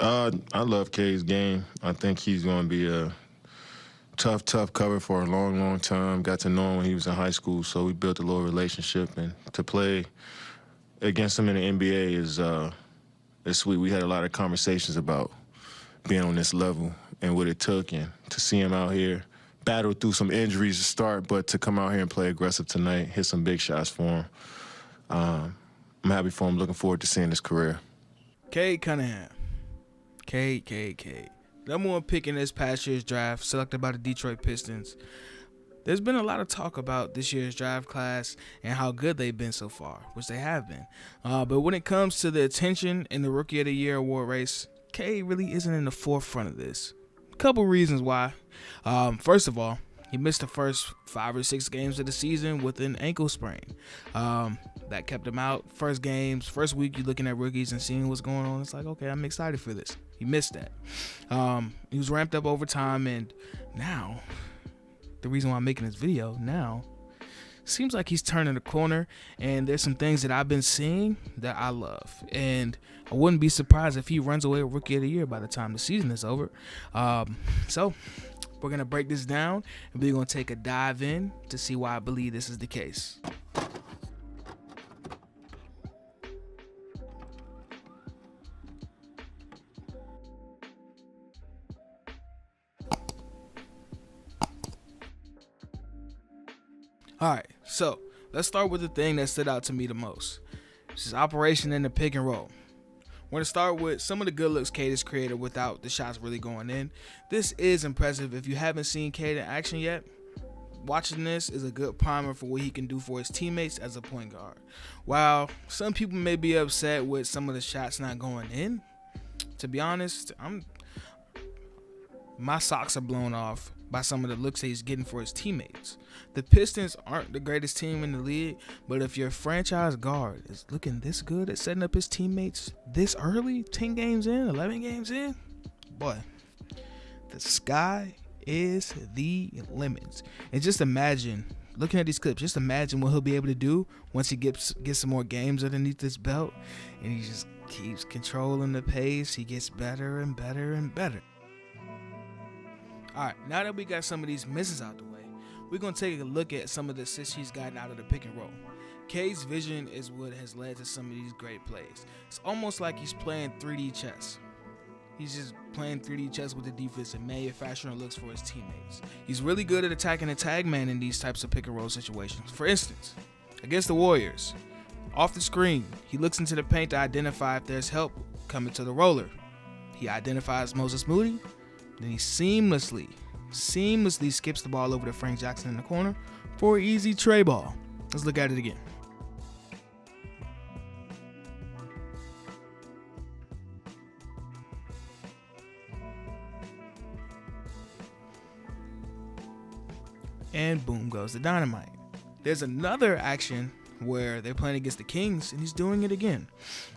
I love Cade's game. I think he's going to be a tough cover for a long time. Got to know him when he was in high school, so we built a little relationship. And to play against him in the NBA is sweet. We had a lot of conversations about being on this level and what it took, and to see him out here battle through some injuries to start, but to come out here and play aggressive tonight, hit some big shots for him. I'm happy for him. Looking forward to seeing his career. Cade Cunningham. Cade. Number one pick in this past year's draft, selected by the Detroit Pistons. There's been a lot of talk about this year's draft class and how good they've been so far, which they have been. But when it comes to the attention in the Rookie of the Year award race, Cade really isn't in the forefront of this. A couple reasons why. First of all, he missed the first 5 or 6 games of the season with an ankle sprain. That kept him out. First week, you're looking at rookies and seeing what's going on. It's like, okay, I'm excited for this. He missed that. He was ramped up over time, and now, the reason why I'm making this video now, seems like he's turning the corner, and there's some things that I've been seeing that I love. And I wouldn't be surprised if he runs away with Rookie of the Year by the time the season is over. So we're going to break this down, and we're going to take a dive in to see why I believe this is the case. All right, so let's start with the thing that stood out to me the most. This is operation in the pick and roll. We're going to start with some of the good looks Cade has created without the shots really going in. This is impressive. If you haven't seen Cade in action yet, watching this is a good primer for what he can do for his teammates as a point guard. While some people may be upset with some of the shots not going in, to be honest, my socks are blown off by some of the looks that he's getting for his teammates. The Pistons aren't the greatest team in the league, but if your franchise guard is looking this good at setting up his teammates this early, 10 games in, 11 games in, boy, the sky is the limit. And just imagine, looking at these clips, just imagine what he'll be able to do once he gets some more games underneath his belt, and he just keeps controlling the pace. He gets better and better and better. All right, now that we got some of these misses out the way, we're going to take a look at some of the assists he's gotten out of the pick and roll. Cade's vision is what has led to some of these great plays. It's almost like he's playing 3D chess. He's just playing 3D chess with the defense and manufacturing looks for his teammates. He's really good at attacking the tag man in these types of pick and roll situations. For instance, against the Warriors, off the screen, he looks into the paint to identify if there's help coming to the roller. He identifies Moses Moody. Then he seamlessly skips the ball over to Frank Jackson in the corner for an easy tray ball. Let's look at it again. And boom goes the dynamite. There's another action where they're playing against the Kings, and he's doing it again.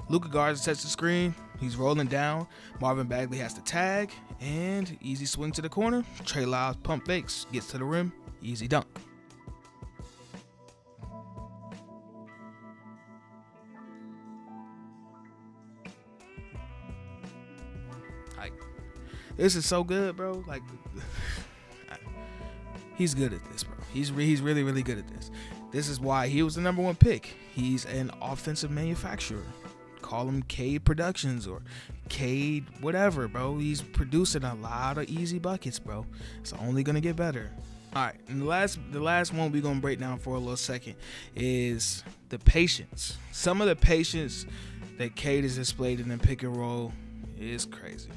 Luka guards sets the screen. He's rolling down. Marvin Bagley has to tag, and easy swing to the corner. Trey Lyles pump fakes, gets to the rim, easy dunk. Like, this is so good, bro. Like, he's good at this, bro. He's really, really good at this. This is why he was the number one pick. He's an offensive manufacturer. Call him Cade Productions or Cade whatever, bro. He's producing a lot of easy buckets, bro. It's only going to get better. All right, and the last one we're going to break down for a little second is the patience. Some of the patience that Cade has displayed in the pick and roll is crazy.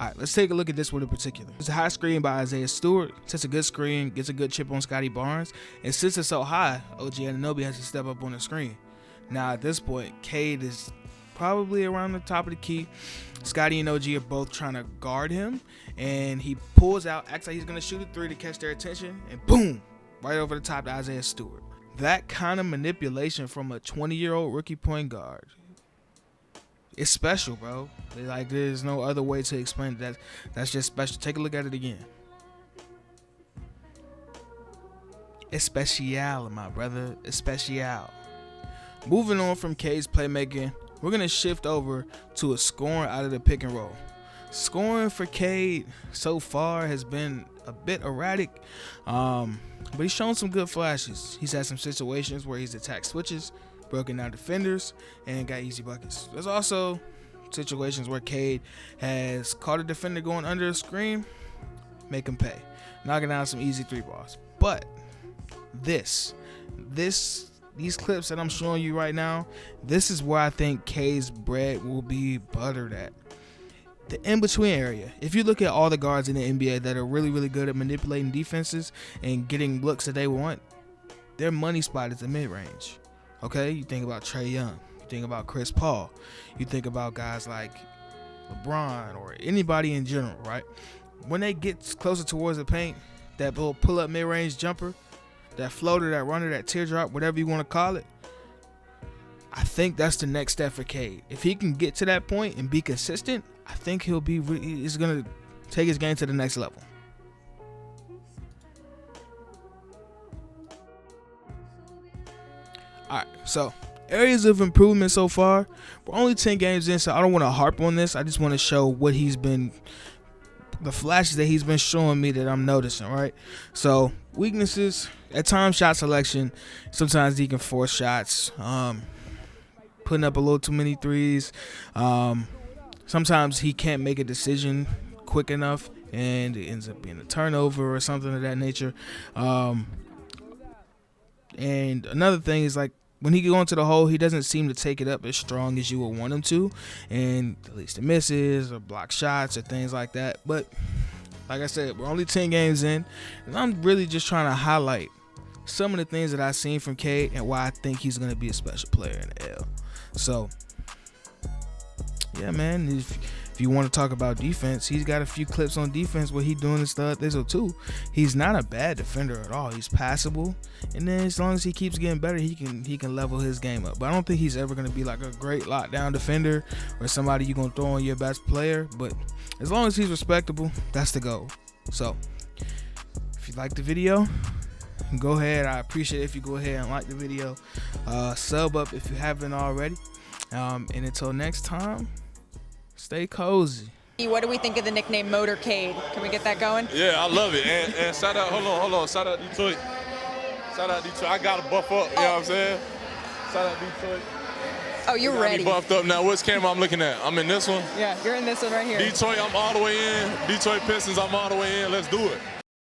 All right, let's take a look at this one in particular. It's a high screen by Isaiah Stewart. Sets a good screen, gets a good chip on Scotty Barnes. And since it's so high, OG Anunoby has to step up on the screen. Now, at this point, Cade is probably around the top of the key. Scotty and OG are both trying to guard him. And he pulls out, acts like he's going to shoot a three to catch their attention. And boom, right over the top to Isaiah Stewart. That kind of manipulation from a 20-year-old rookie point guard, it's special, bro. Like, there's no other way to explain that. That's just special. Take a look at it again. Especial, my brother. Especial. Moving on from Cade's playmaking, we're going to shift over to a scoring out of the pick and roll. Scoring for Cade so far has been a bit erratic, but he's shown some good flashes. He's had some situations where he's attacked switches, broken down defenders, and got easy buckets. There's also situations where Cade has caught a defender going under a screen, make him pay, knocking down some easy 3 balls. But these clips that I'm showing you right now, this is where I think Cade's bread will be buttered at. The in-between area. If you look at all the guards in the NBA that are really, really good at manipulating defenses and getting looks that they want, their money spot is the mid-range. Okay? You think about Trae Young. You think about Chris Paul. You think about guys like LeBron or anybody in general, right? When they get closer towards the paint, that little pull-up mid-range jumper, that floater, that runner, that teardrop, whatever you want to call it, I think that's the next step for Cade. If he can get to that point and be consistent, I think he's going to take his game to the next level. All right, so areas of improvement so far. We're only 10 games in, so I don't want to harp on this. I just want to show what the flashes that he's been showing me that I'm noticing, right? So weaknesses, at times shot selection. Sometimes he can force shots, putting up a little too many threes. Sometimes he can't make a decision quick enough and it ends up being a turnover or something of that nature. And another thing is, like, when he go into the hole, he doesn't seem to take it up as strong as you would want him to, and at least it misses or block shots or things like that. But like I said, we're only 10 games in, and I'm really just trying to highlight some of the things that I've seen from Cade and why I think he's going to be a special player in the L. So yeah, man, if you want to talk about defense, he's got a few clips on defense where he's doing his stuff too. He's not a bad defender at all. He's passable, and then as long as he keeps getting better, he can level his game up. But I don't think he's ever going to be like a great lockdown defender or somebody you're going to throw on your best player. But as long as he's respectable, that's the goal. So if you like the video, go ahead. I appreciate it if you go ahead and like the video. Sub up if you haven't already. And until next time, stay cozy. What do we think of the nickname Motorcade? Can we get that going? Yeah, I love it. And shout out, hold on. Shout out Detroit. I got to buff up, you know what I'm saying? Shout out Detroit. Oh, you're ready. Buffed up now. Which camera I'm looking at? I'm in this one. Yeah, you're in this one right here. Detroit, I'm all the way in. Detroit Pistons, I'm all the way in. Let's do it.